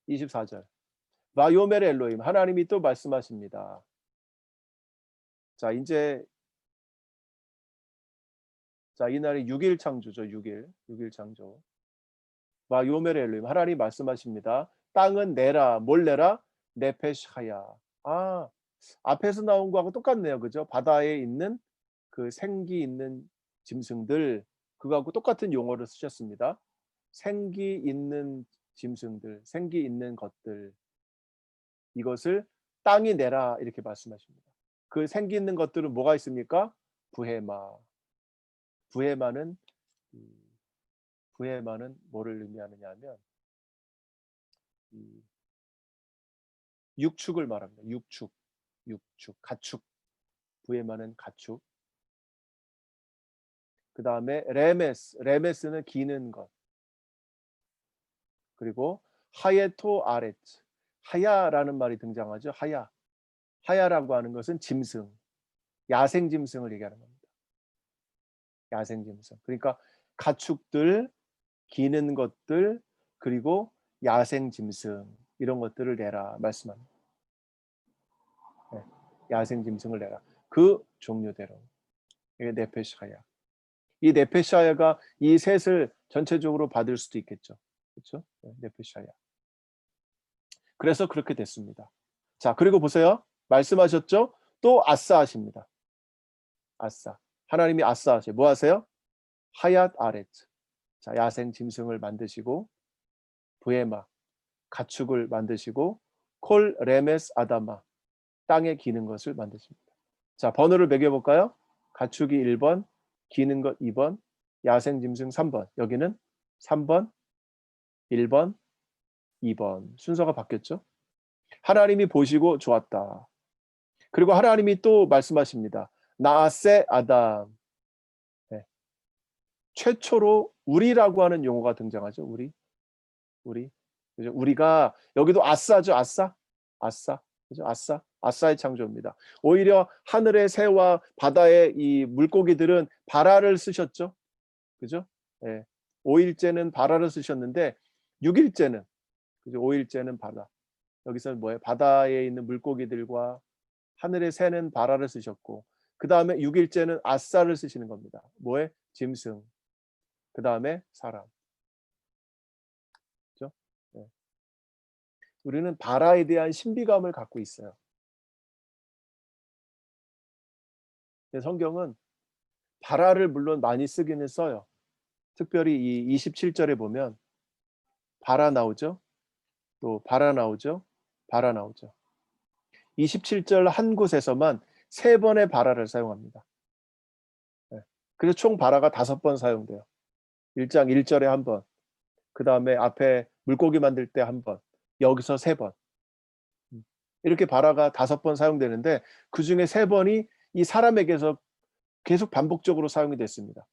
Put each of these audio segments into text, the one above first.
24절. 바요멜 엘로임 하나님이 또 말씀하십니다. 자, 이제 이날이 6일 창조죠. 6일 창조. 바요멜 엘로임 하나님 말씀하십니다. 땅은 내라. 뭘 내라? 네페시하야. 아, 앞에서 나온 거하고 똑같네요. 그죠? 바다에 있는 그 생기 있는 짐승들 그거하고 똑같은 용어를 쓰셨습니다. 생기 있는 짐승들, 생기 있는 것들 이것을 땅이 내라 이렇게 말씀하십니다. 그 생기 있는 것들은 뭐가 있습니까? 부해마. 부해마는 부해마는 뭐를 의미하느냐 하면 이 육축을 말합니다. 육축, 가축. 부해마는 가축. 그다음에 레메스는 기는 것. 그리고 하예토 아레츠. 하야라는 말이 등장하죠. 하야라고 하는 것은 짐승, 야생 짐승을 얘기하는 겁니다. 야생 짐승. 그러니까 가축들, 기는 것들, 그리고 야생 짐승 이런 것들을 내라 말씀합니다. 네, 야생 짐승을 내라. 그 종류대로. 이게 네페시아야. 이 네페시아야가 이 셋을 전체적으로 받을 수도 있겠죠. 그렇죠? 네, 네페시아야. 그래서 그렇게 됐습니다. 자, 그리고 보세요. 말씀하셨죠? 또 아싸 하십니다. 아싸. 하나님이 아싸 하세요. 뭐 하세요? 하얏 아레츠. 자, 야생 짐승을 만드시고 부에마 가축을 만드시고 콜 레메스 아다마 땅에 기는 것을 만드십니다. 자, 번호를 매겨 볼까요? 가축이 1번, 기는 것 2번, 야생 짐승 3번. 여기는 3번, 1번, 2번. 순서가 바뀌었죠? 하나님이 보시고 좋았다. 그리고 하나님이 또 말씀하십니다. 나세 아담. 네. 최초로 우리라고 하는 용어가 등장하죠. 우리. 그죠? 우리가 여기도 아싸죠. 아싸. 그죠? 아싸의 창조입니다. 오히려 하늘의 새와 바다의 이 물고기들은 바라를 쓰셨죠. 그죠? 예. 5일째는 바라를 쓰셨는데 6일째는 그죠? 5일째는 바다. 여기서는 뭐예요? 바다에 있는 물고기들과 하늘의 새는 바라를 쓰셨고 그다음에 6일째는 아싸를 쓰시는 겁니다. 뭐에? 짐승. 그다음에 사람. 그죠? 예. 우리는 바라에 대한 신비감을 갖고 있어요. 성경은 바라를 물론 많이 쓰기는 써요. 특별히 이 27절에 보면 바라 나오죠. 또 바라 나오죠. 바라 나오죠. 27절 한 곳에서만 3번의 바라를 사용합니다. 네. 그래서 총 바라가 5번 사용돼요. 1장 1절에 한 번, 그다음에 앞에 물고기 만들 때 한 번, 여기서 3번. 이렇게 바라가 5번 사용되는데 그중에 3번이 이 사람에게서 계속 반복적으로 사용이 됐습니다.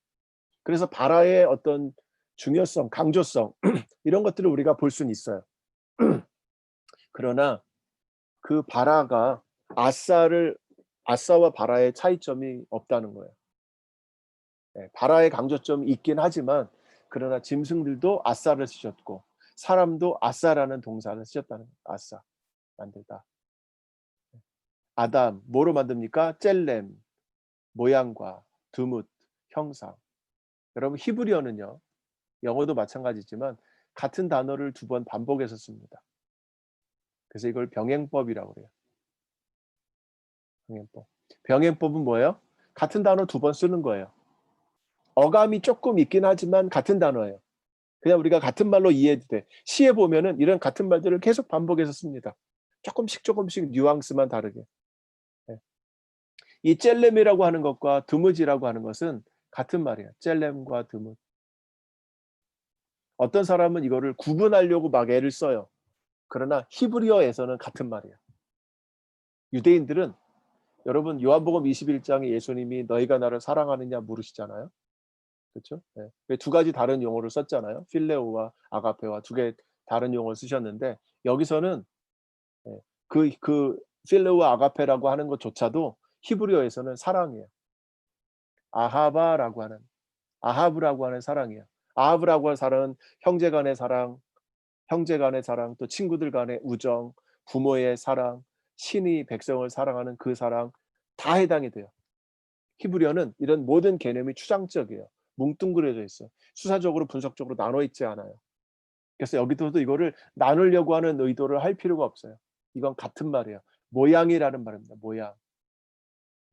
그래서 바라의 어떤 중요성, 강조성 이런 것들을 우리가 볼 수는 있어요. 그러나 그 바라가 아싸와 바라의 차이점이 없다는 거예요. 네, 바라의 강조점이 있긴 하지만 그러나 짐승들도 아싸를 쓰셨고 사람도 아싸라는 동사를 쓰셨다는 거예요. 아싸, 만들다. 아담, 뭐로 만듭니까? 젤렘, 모양과 두뭇, 형상. 여러분 히브리어는요. 영어도 마찬가지지만 같은 단어를 2번 반복해서 씁니다. 그래서 이걸 병행법이라고 그래요. 병행법. 병행법은 뭐예요? 같은 단어 2번 쓰는 거예요. 어감이 조금 있긴 하지만 같은 단어예요. 그냥 우리가 같은 말로 이해해도 돼. 시에 보면은 이런 같은 말들을 계속 반복해서 씁니다. 조금씩 뉘앙스만 다르게. 네. 이 젤렘이라고 하는 것과 드무지라고 하는 것은 같은 말이에요. 젤렘과 드무. 어떤 사람은 이거를 구분하려고 막 애를 써요. 그러나 히브리어에서는 같은 말이에요. 유대인들은 여러분 요한복음 21장에 예수님이 너희가 나를 사랑하느냐 물으시잖아요. 그렇죠? 네. 2가지 다른 용어를 썼잖아요. 필레오와 아가페와 2개 다른 용어를 쓰셨는데 여기서는 그 필레오와 아가페라고 하는 것조차도 히브리어에서는 사랑이에요. 아하바라고 하는 아하브라고 하는 사랑이에요. 아하브라고 하는 사랑은 형제간의 사랑, 형제 간의 사랑, 또 친구들 간의 우정, 부모의 사랑, 신이 백성을 사랑하는 그 사랑 다 해당이 돼요. 히브리어는 이런 모든 개념이 추상적이에요. 뭉뚱그려져 있어요. 수사적으로 분석적으로 나눠 있지 않아요. 그래서 여기서도 이거를 나누려고 하는 의도를 할 필요가 없어요. 이건 같은 말이에요. 모양이라는 말입니다. 모양.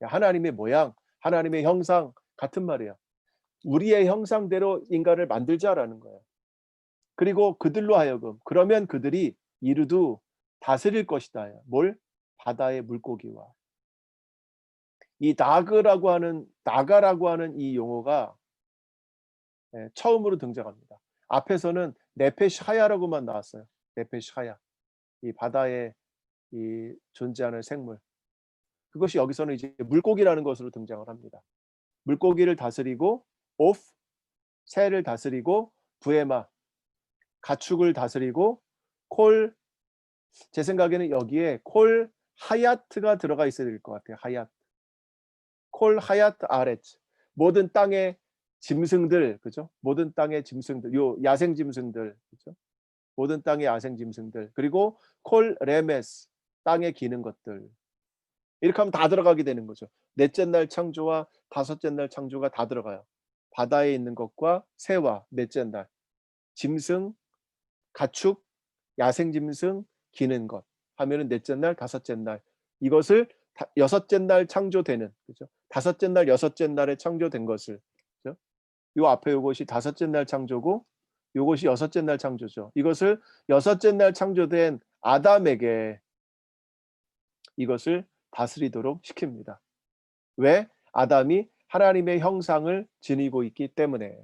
하나님의 모양, 하나님의 형상 같은 말이에요. 우리의 형상대로 인간을 만들자라는 거예요. 그리고 그들로 하여금 그러면 그들이 이르두 다스릴 것이다. 뭘? 바다의 물고기와. 이 나가라고 하는 이 용어가 처음으로 등장합니다. 앞에서는 네페시 하야라고만 나왔어요. 네페시 하야. 이 바다에 이 존재하는 생물. 그것이 여기서는 이제 물고기라는 것으로 등장을 합니다. 물고기를 다스리고 오프, 새를 다스리고 부에마, 가축을 다스리고 콜, 제 생각에는 여기에 콜 하야트가 들어가 있어야 될 것 같아요. 하야트. 콜 하야트 아레츠. 모든 땅의 짐승들, 그죠? 모든 땅의 짐승들, 요 야생 짐승들, 그죠? 모든 땅의 야생 짐승들. 그리고 콜 레메스, 땅에 기는 것들. 이렇게 하면 다 들어가게 되는 거죠. 넷째 날 창조와 다섯째 날 창조가 다 들어가요. 바다에 있는 것과 새와 넷째 날, 짐승, 가축, 야생 짐승, 기는 것 하면은 넷째 날, 다섯째 날. 이것을 여섯째 날 창조되는, 그죠? 다섯째 날, 여섯째 날에 창조된 것을, 그죠? 요 앞에 요것이 다섯째 날 창조고 요것이 여섯째 날 창조죠. 이것을 여섯째 날 창조된 아담에게 이것을 다스리도록 시킵니다. 왜? 아담이 하나님의 형상을 지니고 있기 때문에.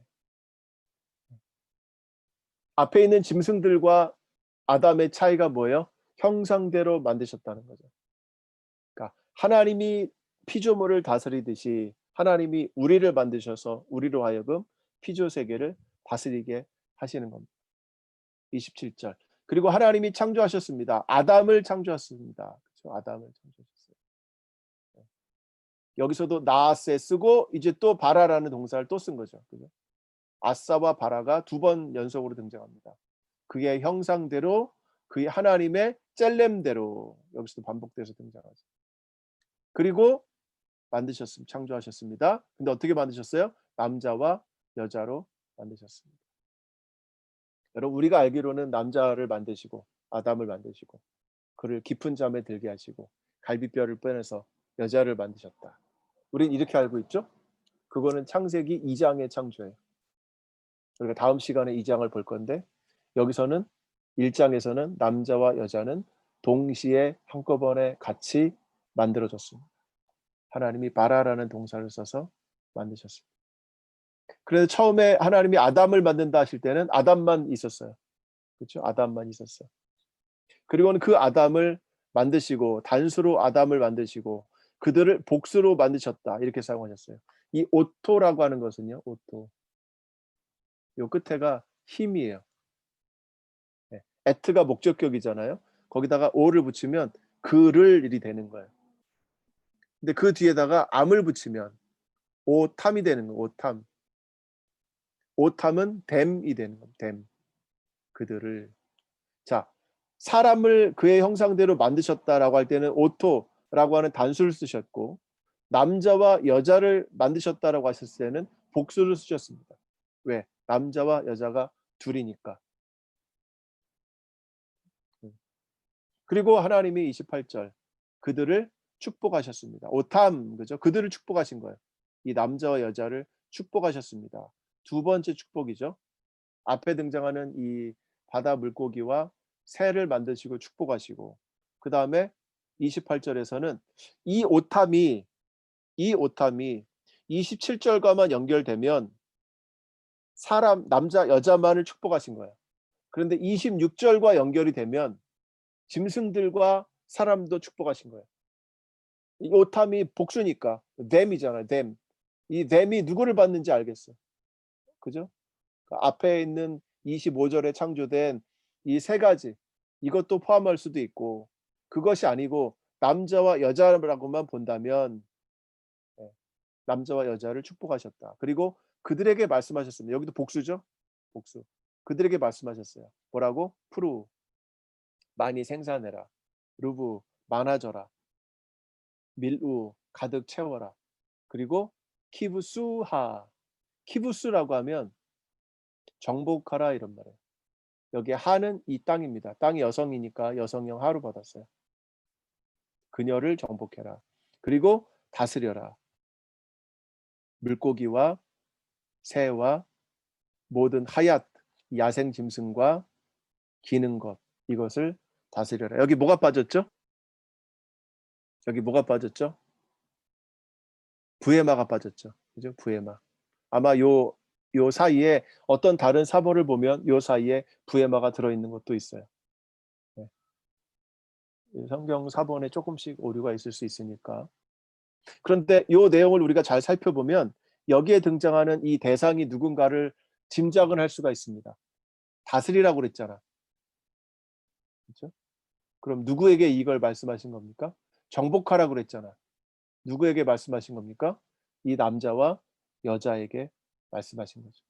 앞에 있는 짐승들과 아담의 차이가 뭐예요? 형상대로 만드셨다는 거죠. 그러니까 하나님이 피조물을 다스리듯이 하나님이 우리를 만드셔서 우리로 하여금 피조 세계를 다스리게 하시는 겁니다. 27절. 그리고 하나님이 창조하셨습니다. 아담을 창조하셨습니다. 그렇죠? 아담을 창조하셨어요. 여기서도 나아세 쓰고 이제 또 바라라는 동사를 또 쓴 거죠. 그죠? 아싸와 바라가 두 번 연속으로 등장합니다. 그의 형상대로 그의 하나님의 짤렘대로 여기서도 반복돼서 등장하죠. 그리고 만드셨습니다. 창조하셨습니다. 근데 어떻게 만드셨어요? 남자와 여자로 만드셨습니다. 여러분 우리가 알기로는 남자를 만드시고 아담을 만드시고 그를 깊은 잠에 들게 하시고 갈비뼈를 빼내서 여자를 만드셨다. 우린 이렇게 알고 있죠? 그거는 창세기 2장의 창조예요. 우리가 다음 시간에 2장을 볼 건데 여기서는 1장에서는 남자와 여자는 동시에 한꺼번에 같이 만들어졌습니다. 하나님이 바라라는 동사를 써서 만드셨습니다. 그래서 처음에 하나님이 아담을 만든다 하실 때는 아담만 있었어요. 그렇죠? 아담만 있었어요. 그리고는 그 아담을 만드시고 단수로 아담을 만드시고 그들을 복수로 만드셨다. 이렇게 사용하셨어요. 이 오토라고 하는 것은요. 오토. 요 끝에가 힘이에요. 네. 에트가 목적격이잖아요. 거기다가 오를 붙이면 그를 일이 되는 거예요. 근데 그 뒤에다가 암을 붙이면 오탐이 되는 거예요. 오탐. 오탐은 댐이 되는 겁니다. 댐. 그들을. 자, 사람을 그의 형상대로 만드셨다라고 할 때는 오토라고 하는 단수를 쓰셨고 남자와 여자를 만드셨다라고 하셨을 때는 복수를 쓰셨습니다. 왜? 남자와 여자가 둘이니까. 그리고 하나님이 28절 그들을 축복하셨습니다. 오탐 그죠? 그들을 축복하신 거예요. 이 남자와 여자를 축복하셨습니다. 두 번째 축복이죠. 앞에 등장하는 이 바다 물고기와 새를 만드시고 축복하시고 그 다음에 28절에서는 이 오탐이 27절과만 연결되면 사람 남자 여자만을 축복하신 거예요. 그런데 26절과 연결이 되면 짐승들과 사람도 축복하신 거예요. 이 오탐이 복수니까 them이잖아요. them. 이 them이 누구를 받는지 알겠어. 그죠? 그 앞에 있는 25절에 창조된 이 세 가지 이것도 포함할 수도 있고 그것이 아니고 남자와 여자라고만 본다면 남자와 여자를 축복하셨다. 그리고 그들에게 말씀하셨습니다. 여기도 복수죠? 복수. 그들에게 말씀하셨어요. 뭐라고? 프루 많이 생산해라. 루브 많아져라. 밀우 가득 채워라. 그리고 키브수하 키부스라고 하면 정복하라 이런 말이에요. 여기 하는 이 땅입니다. 땅이 여성이니까 여성형 하로 받았어요. 그녀를 정복해라. 그리고 다스려라. 물고기와 새와 모든 하얏 야생 짐승과 기는 것 이것을 다스려라. 여기 뭐가 빠졌죠? 여기 뭐가 빠졌죠? 부에마가 빠졌죠. 그죠? 부에마. 아마 요 사이에 어떤 다른 사본을 보면 요 사이에 부에마가 들어있는 것도 있어요. 네. 성경 사본에 조금씩 오류가 있을 수 있으니까. 그런데 요 내용을 우리가 잘 살펴보면 여기에 등장하는 이 대상이 누군가를 짐작은 할 수가 있습니다. 다스리라고 그랬잖아. 그렇죠? 그럼 누구에게 이걸 말씀하신 겁니까? 정복하라고 그랬잖아. 누구에게 말씀하신 겁니까? 이 남자와 여자에게 말씀하신 거죠.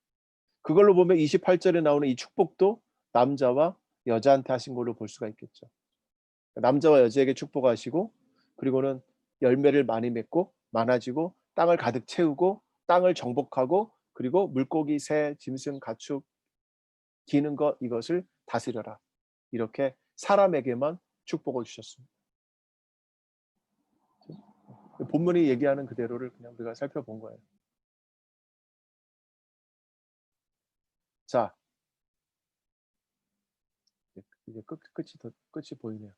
그걸로 보면 28절에 나오는 이 축복도 남자와 여자한테 하신 걸로 볼 수가 있겠죠. 남자와 여자에게 축복하시고 그리고는 열매를 많이 맺고 많아지고 땅을 가득 채우고 땅을 정복하고 그리고 물고기, 새, 짐승, 가축, 기는 것 이것을 다스려라. 이렇게 사람에게만 축복을 주셨습니다. 본문이 얘기하는 그대로를 그냥 우리가 살펴본 거예요. 자, 이제 끝이 보이네요.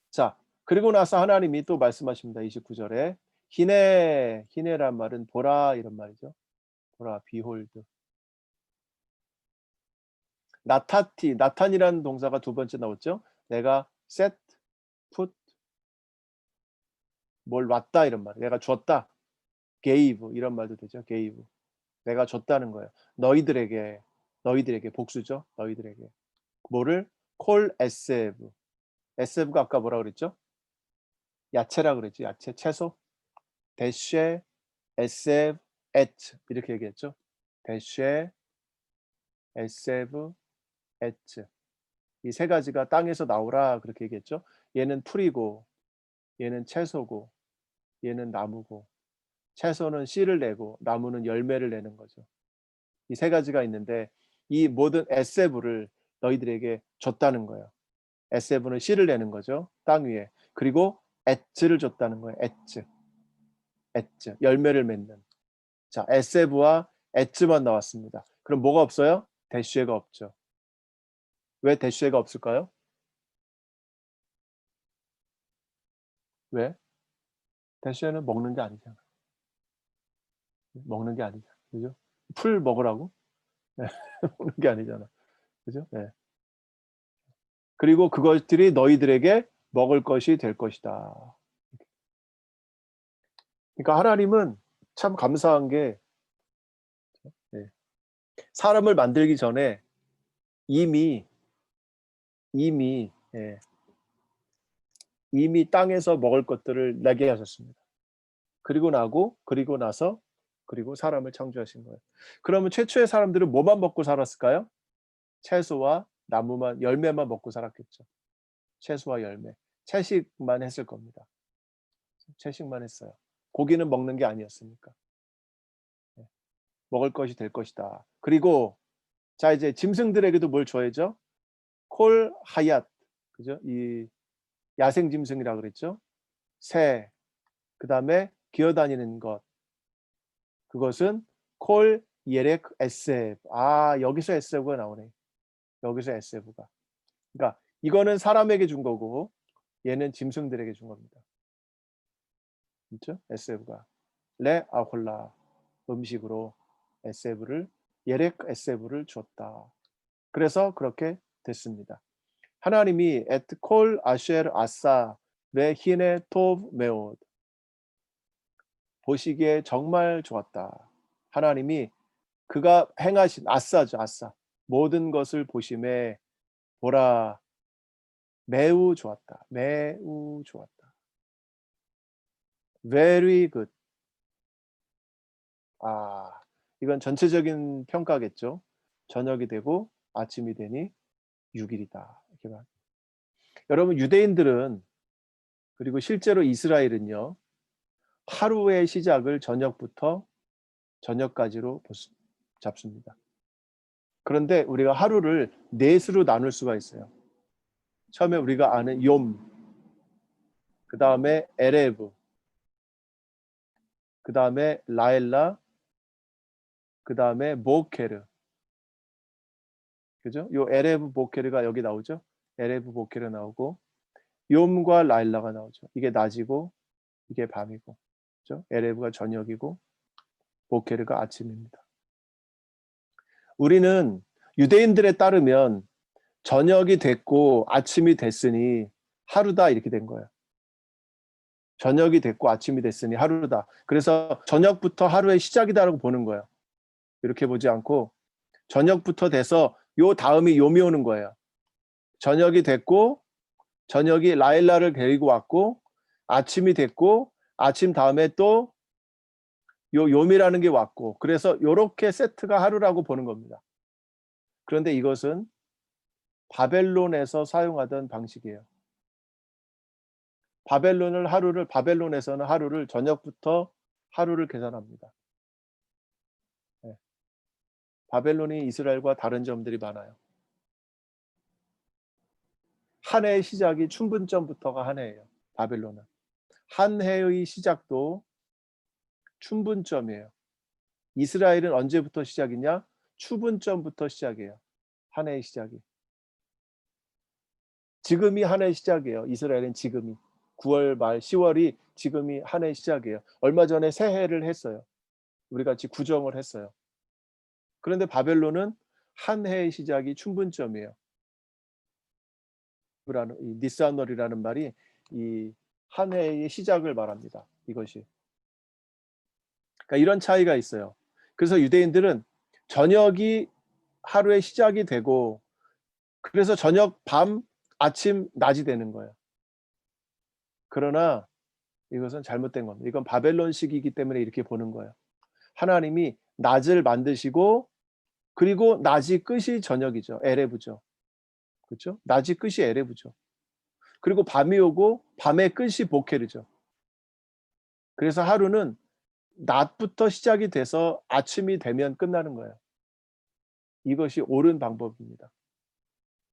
자, 그리고 나서 하나님이 또 말씀하십니다. 29절에 히네란 말은 보라 이런 말이죠. 보라, 비홀드. 나탄이라는 동사가 두 번째 나왔죠. 내가 set, put, 뭘 놨다 이런 말. 내가 줬다. gave 이런 말도 되죠. gave. 내가 줬다는 거예요. 너희들에게 복수죠. 너희들에게. 뭐를? 콜 에세브. 에세브가 아까 뭐라 그랬죠? 야채라 그랬지. 야채, 채소. 대쉐, 에세브, 에트 이렇게 얘기했죠. 대쉐, 에세브, 에트. 이 세 가지가 땅에서 나오라 그렇게 얘기했죠. 얘는 풀이고 얘는 채소고 얘는 나무고 채소는 씨를 내고 나무는 열매를 내는 거죠. 이 세 가지가 있는데 이 모든 에세브를 너희들에게 줬다는 거예요. 에세브는 씨를 내는 거죠. 땅 위에. 그리고 에츠를 줬다는 거예요. 에츠. 열매를 맺는. 자, 에세브와 에츠만 나왔습니다. 그럼 뭐가 없어요? 대쉬가 없죠. 왜 대쉬가 없을까요? 왜? 대쉬는 먹는 게 아니잖아. 먹는 게 아니잖아. 그죠? 풀 먹으라고? 네. 먹는 게 아니잖아. 그죠? 네. 그리고 그것들이 너희들에게 먹을 것이 될 것이다. 그러니까 하나님은 참 감사한 게 네. 사람을 만들기 전에 이미 예, 이미 땅에서 먹을 것들을 내게 하셨습니다. 그리고 나서 그리고 사람을 창조하신 거예요. 그러면 최초의 사람들은 뭐만 먹고 살았을까요? 채소와 나무만 열매만 먹고 살았겠죠. 채소와 열매. 채식만 했을 겁니다. 채식만 했어요. 고기는 먹는 게 아니었으니까. 네. 먹을 것이 될 것이다. 그리고 자 이제 짐승들에게도 뭘 줘야죠? 콜 하얏. 그죠? 이 야생 짐승이라 그랬죠? 새. 그다음에 기어다니는 것. 그것은 콜 예렉 에세브. 아, 여기서 에세브가 나오네. 여기서 에세브가. 그러니까 이거는 사람에게 준 거고 얘는 짐승들에게 준 겁니다. 그렇죠? 에세브가. 레 아홀라 음식으로 에세브를 예렉 에세브를 줬다. 그래서 그렇게 됐습니다. 하나님이 에트콜 아쉘 아싸 베 히네 토브 메옷 보시기에 정말 좋았다. 하나님이 그가 행하신 아싸죠, 아싸. 모든 것을 보심에 보라 매우 좋았다. 매우 좋았다. Very good. 아, 이건 전체적인 평가겠죠. 저녁이 되고 아침이 되니 6일이다. 이렇게 말. 여러분 유대인들은 그리고 실제로 이스라엘은요. 하루의 시작을 저녁부터 저녁까지로 잡습니다. 그런데 우리가 하루를 넷으로 나눌 수가 있어요. 처음에 우리가 아는 욤, 그 다음에 에레브, 그 다음에 라엘라, 그 다음에 모케르. 그죠? 요 에레브 보케르가 여기 나오죠? 에레브 보케르 나오고, 욤과 라엘라가 나오죠. 이게 낮이고, 이게 밤이고. 그죠? 에레브가 저녁이고, 보케르가 아침입니다. 우리는 유대인들에 따르면 저녁이 됐고 아침이 됐으니 하루다 이렇게 된 거예요. 저녁이 됐고 아침이 됐으니 하루다. 그래서 저녁부터 하루의 시작이다라고 보는 거예요. 이렇게 보지 않고 저녁부터 돼서 요 다음이 욤이 오는 거예요. 저녁이 됐고 저녁이 라일라를 데리고 왔고 아침이 됐고 아침 다음에 또 요 욤이라는 게 왔고 그래서 요렇게 세트가 하루라고 보는 겁니다. 그런데 이것은 바벨론에서 사용하던 방식이에요. 바벨론에서는 하루를 저녁부터 하루를 계산합니다. 네. 바벨론이 이스라엘과 다른 점들이 많아요. 한 해의 시작이 춘분점부터가 한 해예요. 바벨론은. 한 해의 시작도 춘분점이에요. 이스라엘은 언제부터 시작이냐? 추분점부터 시작이에요. 한 해의 시작이. 지금이 한 해의 시작이에요. 이스라엘은 지금이. 9월 말 10월이 지금이 한 해의 시작이에요. 얼마 전에 새해를 했어요. 우리 같이 구정을 했어요. 그런데 바벨론은 한 해의 시작이 춘분점이에요. 이 니스안월이라는 말이 이 한 해의 시작을 말합니다. 이것이. 그러니까 이런 차이가 있어요. 그래서 유대인들은 저녁이 하루의 시작이 되고 그래서 저녁, 밤, 아침, 낮이 되는 거예요. 그러나 이것은 잘못된 겁니다. 이건 바벨론식이기 때문에 이렇게 보는 거예요. 하나님이 낮을 만드시고 그리고 낮이 끝이 저녁이죠. 에레브죠. 그렇죠? 낮이 끝이 에레브죠. 그리고 밤이 오고 밤의 끝이 보케르죠. 그래서 하루는 낮부터 시작이 돼서 아침이 되면 끝나는 거예요. 이것이 옳은 방법입니다.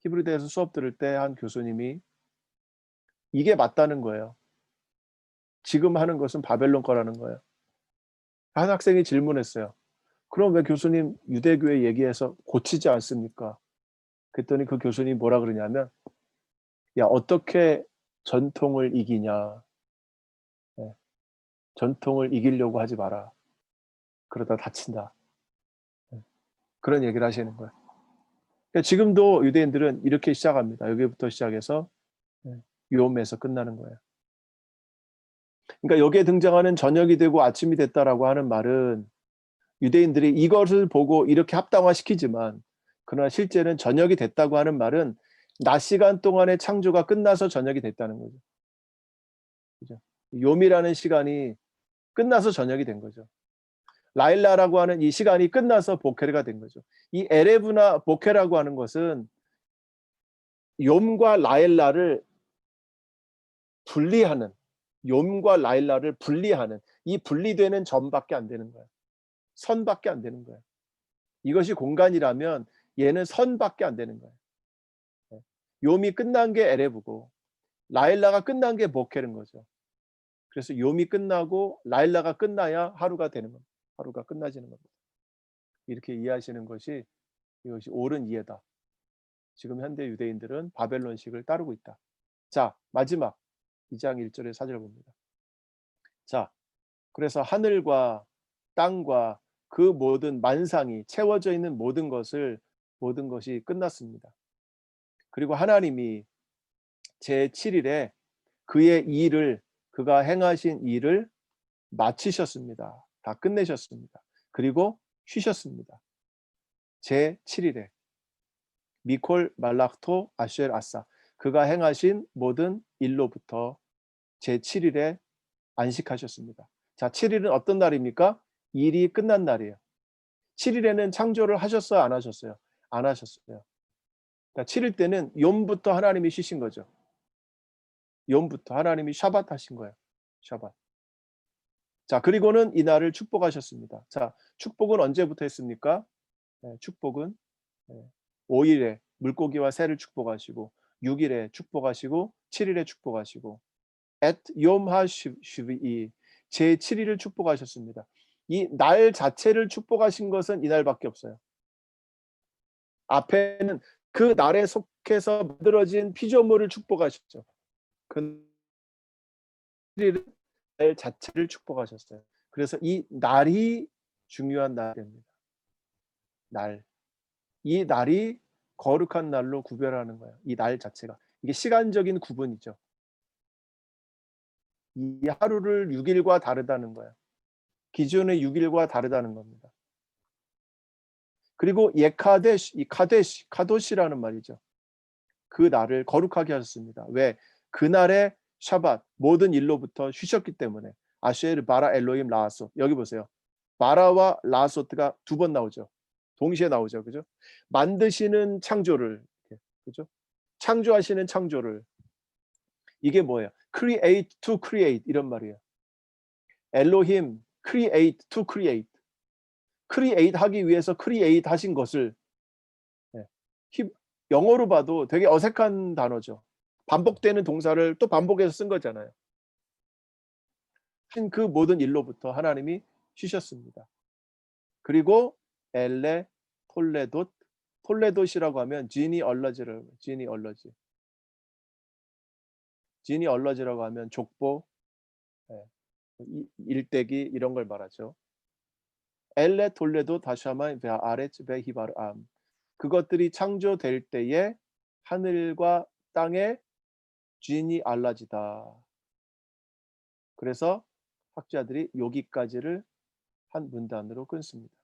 히브리대에서 수업 들을 때 한 교수님이 이게 맞다는 거예요. 지금 하는 것은 바벨론 거라는 거예요. 한 학생이 질문했어요. 그럼 왜 교수님 유대교회 얘기해서 고치지 않습니까? 그랬더니 그 교수님이 뭐라 그러냐면 야 어떻게 전통을 이기냐. 네. 전통을 이기려고 하지 마라. 그러다 다친다. 네. 그런 얘기를 하시는 거예요. 그러니까 지금도 유대인들은 이렇게 시작합니다. 여기부터 시작해서 욤에서 끝나는 거예요. 그러니까 여기에 등장하는 저녁이 되고 아침이 됐다라고 하는 말은 유대인들이 이것을 보고 이렇게 합당화시키지만 그러나 실제는 저녁이 됐다고 하는 말은 낮 시간 동안의 창조가 끝나서 저녁이 됐다는 거죠. 그죠? 욤이라는 시간이 끝나서 저녁이 된 거죠. 라일라라고 하는 이 시간이 끝나서 보케르가 된 거죠. 이 에레브나 보케라고 하는 것은 욤과 라일라를 분리하는 욤과 라일라를 분리하는 이 분리되는 점밖에 안 되는 거예요. 선밖에 안 되는 거예요. 이것이 공간이라면 얘는 선밖에 안 되는 거예요. 욤이 끝난 게 에레브고 라일라가 끝난 게 보케르인 거죠. 그래서 욤이 끝나고 라일라가 끝나야 하루가 되는 겁니다. 하루가 끝나지는 겁니다. 이렇게 이해하시는 것이 이것이 옳은 이해다. 지금 현대 유대인들은 바벨론식을 따르고 있다. 자, 마지막 2장 1절의 사절을 봅니다. 자, 그래서 하늘과 땅과 그 모든 만상이 채워져 있는 모든 것이 끝났습니다. 그리고 하나님이 제7일에 그가 행하신 일을 마치셨습니다. 다 끝내셨습니다. 그리고 쉬셨습니다. 제7일에 미콜 말락토 아슈엘 아사 그가 행하신 모든 일로부터 제7일에 안식하셨습니다. 자, 7일은 어떤 날입니까? 일이 끝난 날이에요. 7일에는 창조를 하셨어요? 안 하셨어요? 안 하셨어요. 그러니까 7일 때는 욤부터 하나님이 쉬신 거죠. 욤부터 하나님이 샤밧 하신 거예요. 샤밧. 자, 그리고는 이날을 축복하셨습니다. 자, 축복은 언제부터 했습니까? 축복은 5일에 물고기와 새를 축복하시고 6일에 축복하시고 7일에 축복하시고 at yom ha-shvi'i 제 7일을 축복하셨습니다. 이 날 자체를 축복하신 것은 이날밖에 없어요. 앞에는 그 날에 속해서 만들어진 피조물을 축복하셨죠. 그 날 자체를 축복하셨어요. 그래서 이 날이 중요한 날입니다. 날. 이 날이 거룩한 날로 구별하는 거예요. 이 날 자체가. 이게 시간적인 구분이죠. 이 하루를 6일과 다르다는 거예요. 기존의 6일과 다르다는 겁니다. 그리고 예카데시, 이 카도시라는 말이죠. 그 날을 거룩하게 하셨습니다. 왜? 그날의 샤밧 모든 일로부터 쉬셨기 때문에. 아쉐르 바라 엘로임 라아소. 여기 보세요. 바라와 라아소트가 두 번 나오죠. 동시에 나오죠. 그죠? 만드시는 창조를. 그죠? 창조하시는 창조를. 이게 뭐예요? create to create 이런 말이에요. 엘로힘 create to create. create 하기 위해서 create 하신 것을 영어로 봐도 되게 어색한 단어죠. 반복되는 동사를 또 반복해서 쓴 거잖아요. 그 모든 일로부터 하나님이 쉬셨습니다. 그리고 엘레 톨레돗 톨레돗이라고 하면 지니 얼러지라고 하면 족보, 일대기 이런 걸 말하죠. 엘레 톨레도 다샤마 베 아레츠 베 히바르암 그것들이 창조될 때에 하늘과 땅에 지니 알라지다. 그래서 학자들이 여기까지를 한 문단으로 끊습니다.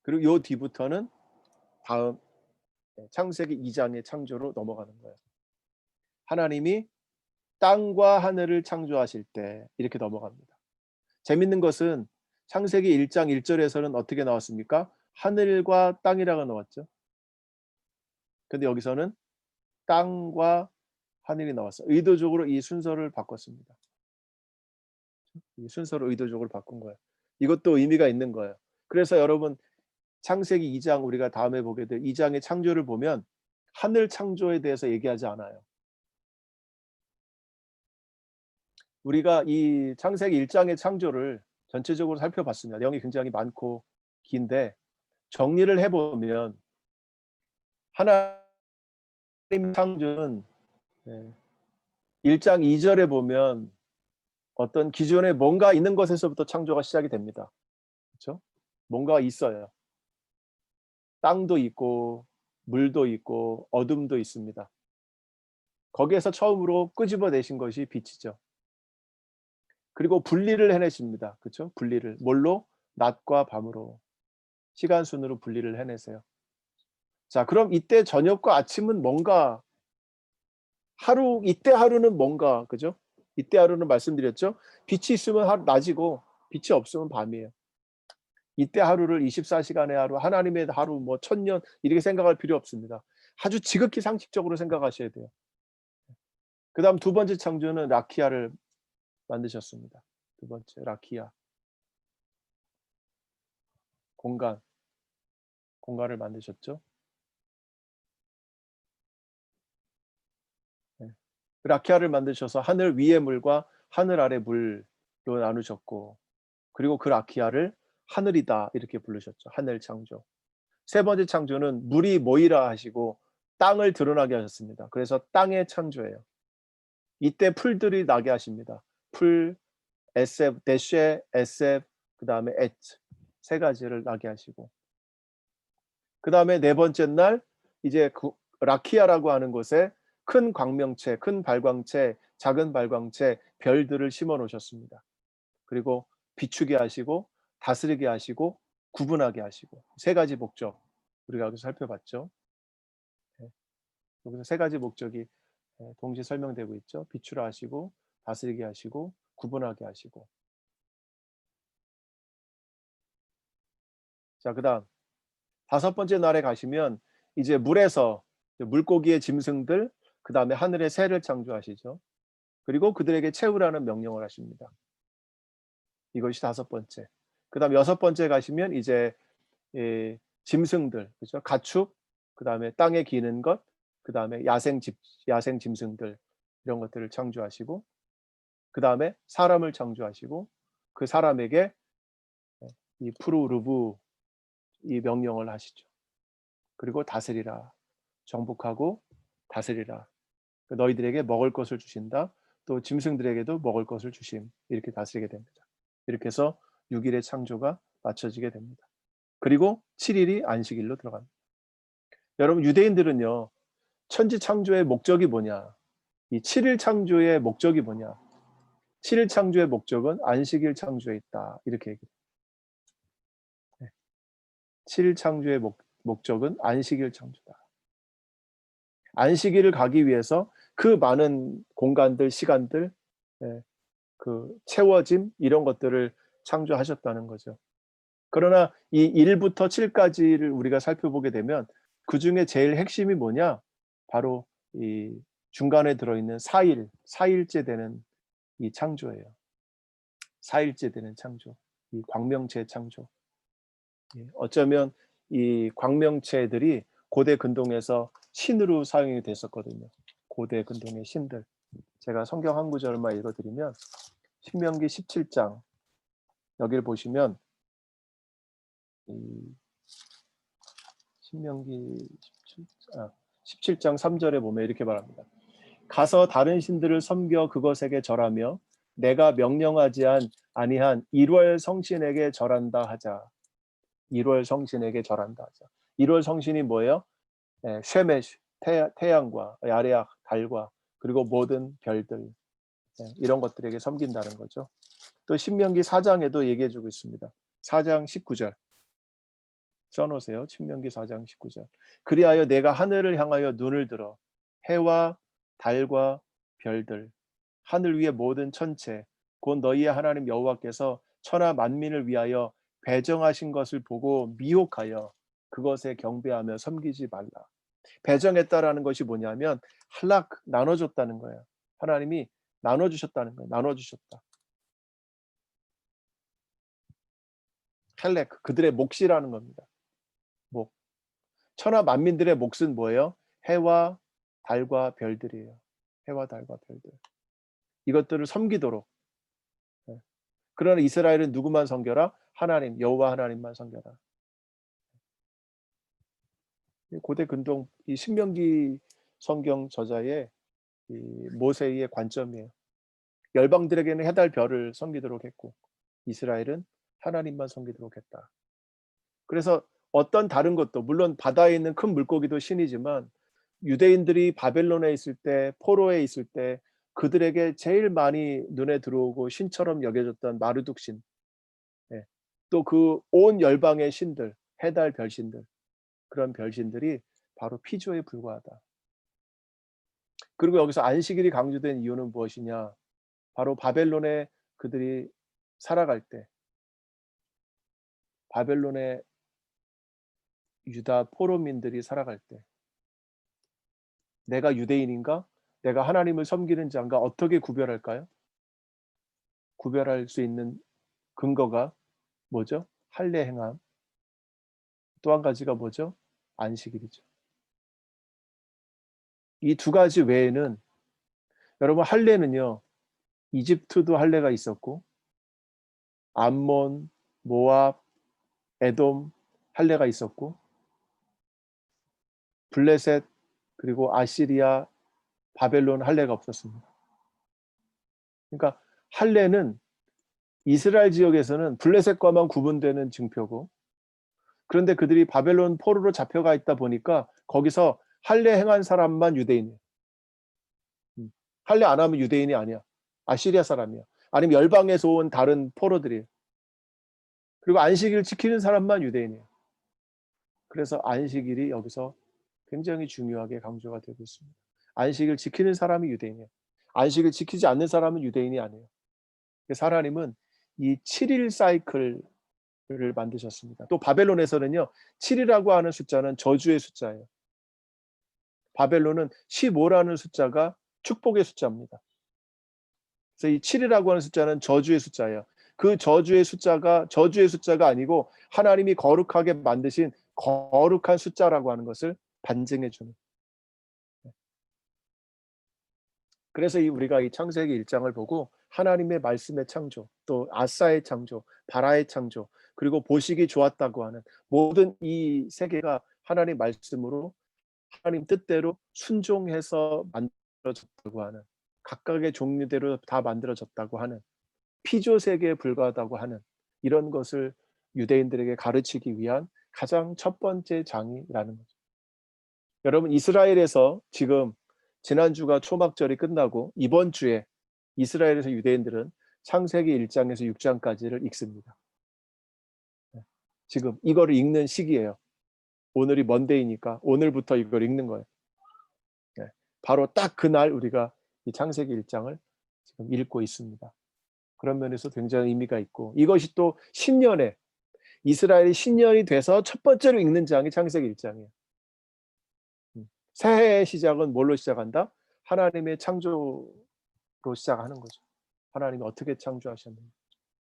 그리고 요 뒤부터는 다음 창세기 2장의 창조로 넘어가는 거예요. 하나님이 땅과 하늘을 창조하실 때 이렇게 넘어갑니다. 재밌는 것은 창세기 1장 1절에서는 어떻게 나왔습니까? 하늘과 땅이라고 나왔죠. 근데 여기서는 땅과 하늘이 나왔어요. 의도적으로 이 순서를 바꿨습니다. 이 순서를 의도적으로 바꾼 거예요. 이것도 의미가 있는 거예요. 그래서 여러분 창세기 2장 우리가 다음에 보게 될 2장의 창조를 보면 하늘 창조에 대해서 얘기하지 않아요. 우리가 이 창세기 1장의 창조를 전체적으로 살펴봤습니다. 내용이 굉장히 많고 긴데 정리를 해보면 하나님 창조는 1장 2절에 보면 어떤 기존에 뭔가 있는 것에서부터 창조가 시작이 됩니다. 그렇죠? 뭔가 있어요. 땅도 있고 물도 있고 어둠도 있습니다. 거기에서 처음으로 끄집어내신 것이 빛이죠. 그리고 분리를 해내십니다. 그렇죠? 분리를. 뭘로? 낮과 밤으로. 시간 순으로 분리를 해내세요. 자, 그럼 이때 저녁과 아침은 뭔가 이때 하루는 뭔가, 그죠? 이때 하루는 말씀드렸죠? 빛이 있으면 낮이고 빛이 없으면 밤이에요. 이때 하루를 24시간의 하루, 하나님의 하루, 뭐 1000년 이렇게 생각할 필요 없습니다. 아주 지극히 상식적으로 생각하셔야 돼요. 그다음 두 번째 창조는 라키아를 만드셨습니다. 두 번째 라키아. 공간을 만드셨죠. 라키아를 만드셔서 하늘 위의 물과 하늘 아래 물로 나누셨고 그리고 그 라키아를 하늘이다 이렇게 부르셨죠. 하늘 창조. 세 번째 창조는 물이 모이라 하시고 땅을 드러나게 하셨습니다. 그래서 땅의 창조예요. 이때 풀들이 나게 하십니다. 풀, 에셉, 데쉐, 에셉, 그 다음에 엣 세 가지를 나게 하시고 그 다음에 네 번째 날 이제 그 라키아라고 하는 곳에 큰 광명체, 큰 발광체, 작은 발광체, 별들을 심어 놓으셨습니다. 그리고 비추게 하시고 다스리게 하시고 구분하게 하시고 세 가지 목적 우리가 여기서 살펴봤죠. 여기서 세 가지 목적이 동시에 설명되고 있죠. 비추라 하시고 다스리게 하시고 구분하게 하시고. 자, 그다음 5번째 날에 가시면 이제 물에서 물고기의 짐승들, 그다음에 하늘의 새를 창조하시죠. 그리고 그들에게 채우라는 명령을 하십니다. 이것이 5번째. 그다음 6번째 가시면 이제 짐승들, 그죠? 가축, 그다음에 땅에 기는 것, 그다음에 야생 짐승들, 이런 것들을 창조하시고, 그다음에 사람을 창조하시고, 그 사람에게 이 푸르르부 이 명령을 하시죠. 그리고 다스리라. 정복하고 다스리라. 너희들에게 먹을 것을 주신다. 또 짐승들에게도 먹을 것을 주심. 이렇게 다스리게 됩니다. 이렇게 해서 6일의 창조가 맞춰지게 됩니다. 그리고 7일이 안식일로 들어갑니다. 여러분, 유대인들은요, 천지 창조의 목적이 뭐냐? 이 7일 창조의 목적이 뭐냐? 7일 창조의 목적은 안식일 창조에 있다. 이렇게 얘기해요. 7일 창조의 목적은 안식일 창조다. 안식일을 가기 위해서 그 많은 공간들, 시간들, 그 채워짐, 이런 것들을 창조하셨다는 거죠. 그러나 이 1부터 7까지를 우리가 살펴보게 되면 그중에 제일 핵심이 뭐냐? 바로 이 중간에 들어있는 4일째 되는 이 창조예요. 4일째 되는 창조, 이 광명체 창조. 어쩌면 이 광명체들이 고대 근동에서 신으로 사용이 됐었거든요. 고대 근동의 신들. 제가 성경 한 구절만 읽어드리면 신명기 17장, 여기를 보시면 이 신명기 17장 3절에 보면 이렇게 말합니다. 가서 다른 신들을 섬겨 그것에게 절하며 내가 명령하지 아니한 1월 성신에게 절한다 하자. 1월 성신에게 절한다 하자. 1월 성신이 뭐예요? 쉐메시, 태양과 야레악, 달과 그리고 모든 별들, 이런 것들에게 섬긴다는 거죠. 또 신명기 4장에도 얘기해주고 있습니다. 4장 19절 써놓으세요. 신명기 4장 19절. 그리하여 내가 하늘을 향하여 눈을 들어 해와 달과 별들, 하늘 위의 모든 천체, 곧 너희의 하나님 여호와께서 천하 만민을 위하여 배정하신 것을 보고 미혹하여 그것에 경배하며 섬기지 말라. 배정했다라는 것이 뭐냐면 할락, 나눠줬다는 거예요. 하나님이 나눠주셨다는 거예요. 나눠주셨다. 헬렉, 그들의 몫이라는 겁니다. 목. 천하 만민들의 몫은 뭐예요? 해와 달과 별들이에요. 해와 달과 별들. 이것들을 섬기도록. 그러나 이스라엘은 누구만 섬겨라? 하나님, 여호와 하나님만 섬겨라. 고대 근동 이 신명기 성경 저자의 이 모세의 관점이에요. 열방들에게는 해달 별을 섬기도록 했고 이스라엘은 하나님만 섬기도록 했다. 그래서 어떤 다른 것도, 물론 바다에 있는 큰 물고기도 신이지만 유대인들이 바벨론에 있을 때, 포로에 있을 때 그들에게 제일 많이 눈에 들어오고 신처럼 여겨졌던 마르둑 신, 또 그 온 열방의 신들, 해달 별신들, 그런 별신들이 바로 피조에 불과하다. 그리고 여기서 안식일이 강조된 이유는 무엇이냐? 바로 바벨론에 그들이 살아갈 때, 바벨론의 유다 포로민들이 살아갈 때, 내가 유대인인가? 내가 하나님을 섬기는 자인가? 어떻게 구별할까요? 구별할 수 있는 근거가 뭐죠? 할례 행함. 또 한 가지가 뭐죠? 안식일이죠. 이 두 가지 외에는, 여러분, 할례는요, 이집트도 할례가 있었고 암몬, 모압, 에돔 할례가 있었고 블레셋, 그리고 아시리아, 바벨론 할례가 없었습니다. 그러니까 할례는 이스라엘 지역에서는 블레셋과만 구분되는 징표고, 그런데 그들이 바벨론 포로로 잡혀가 있다 보니까 거기서 할례 행한 사람만 유대인이에요. 할례 안 하면 유대인이 아니야. 아시리아 사람이야. 아니면 열방에서 온 다른 포로들이에요. 그리고 안식일 지키는 사람만 유대인이에요. 그래서 안식일이 여기서 굉장히 중요하게 강조가 되고 있습니다. 안식일 지키는 사람이 유대인이에요. 안식일 지키지 않는 사람은 유대인이 아니에요. 그래서 하나님은 이 7일 사이클, 만드셨습니다. 또 바벨론에서는요, 7이라고 하는 숫자는 저주의 숫자예요. 바벨론은 15라는 숫자가 축복의 숫자입니다. 그래서 이 7이라고 하는 숫자는 저주의 숫자예요. 그 저주의 숫자가 아니고 하나님이 거룩하게 만드신 거룩한 숫자라고 하는 것을 반증해 주는. 그래서 우리가 이 창세기 1장을 보고 하나님의 말씀의 창조, 또 아사의 창조, 바라의 창조, 그리고 보시기 좋았다고 하는 모든 이 세계가 하나님 말씀으로 하나님 뜻대로 순종해서 만들어졌다고 하는, 각각의 종류대로 다 만들어졌다고 하는, 피조 세계에 불과하다고 하는 이런 것을 유대인들에게 가르치기 위한 가장 첫 번째 장이라는 거죠. 여러분, 이스라엘에서 지금 지난주가 초막절이 끝나고 이번 주에 이스라엘에서 유대인들은 창세기 1장에서 6장까지를 읽습니다. 지금 이거를 읽는 시기예요. 오늘이 먼데이니까 오늘부터 이걸 읽는 거예요. 바로 딱 그날 우리가 이 창세기 1장을 지금 읽고 있습니다. 그런 면에서 굉장히 의미가 있고, 이것이 또 신년에 이스라엘이 신년이 돼서 첫 번째로 읽는 장이 창세기 1장이에요. 새해의 시작은 뭘로 시작한다? 하나님의 창조로 시작하는 거죠. 하나님이 어떻게 창조하셨느냐.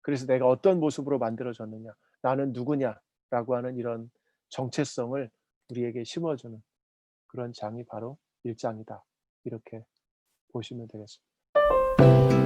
그래서 내가 어떤 모습으로 만들어졌느냐. 나는 누구냐라고 하는 이런 정체성을 우리에게 심어주는 그런 장이 바로 1장이다. 이렇게 보시면 되겠습니다.